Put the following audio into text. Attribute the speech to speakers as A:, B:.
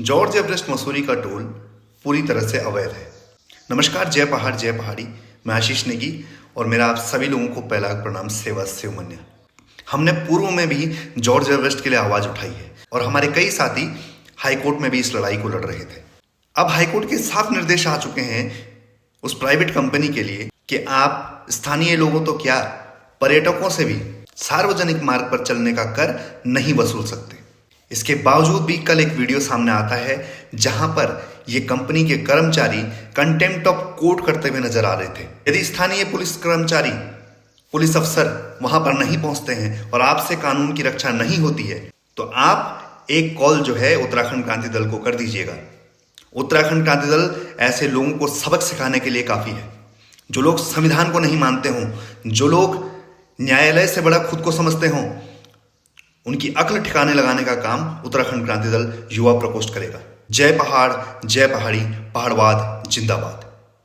A: George Everest Mussoorie का toll पूरी तरह से अवैध है। नमस्कार, जय पहाड़ जय पहाड़ी। मैं आशीष नेगी और मेरा आप सभी लोगों को पहला प्रणाम सेवा शिवमन्य। हमने पूर्व में भी जॉर्ज एवरेस्ट के लिए आवाज उठाई है और हमारे कई साथी हाईकोर्ट में भी इस लड़ाई को लड़ रहे थे। अब हाईकोर्ट के साफ निर्देश आ चुके हैं उस प्राइवेट कंपनी के लिए कि आप स्थानीय लोगों तो क्या, पर्यटकों से भी सार्वजनिक मार्ग पर चलने का कर नहीं वसूल सकते। इसके बावजूद भी कल एक वीडियो सामने आता है जहां पर ये कंपनी के कर्मचारी कंटेम्प्ट ऑफ कोर्ट करते हुए नजर आ रहे थे। यदि स्थानीय पुलिस कर्मचारी, पुलिस अफसर वहां पर नहीं पहुंचते हैं और आपसे कानून की रक्षा नहीं होती है तो आप एक कॉल जो है उत्तराखंड क्रांति दल को कर दीजिएगा। उत्तराखंड क्रांति दल ऐसे लोगों को सबक सिखाने के लिए काफी है। जो लोग संविधान को नहीं मानते हों, जो लोग न्यायालय से बड़ा खुद को समझते हों, उनकी अक्ल ठिकाने लगाने का काम उत्तराखंड क्रांति दल युवा प्रकोष्ठ करेगा। जय पहाड़ जय पहाड़ी, पहाड़वाद जिंदाबाद।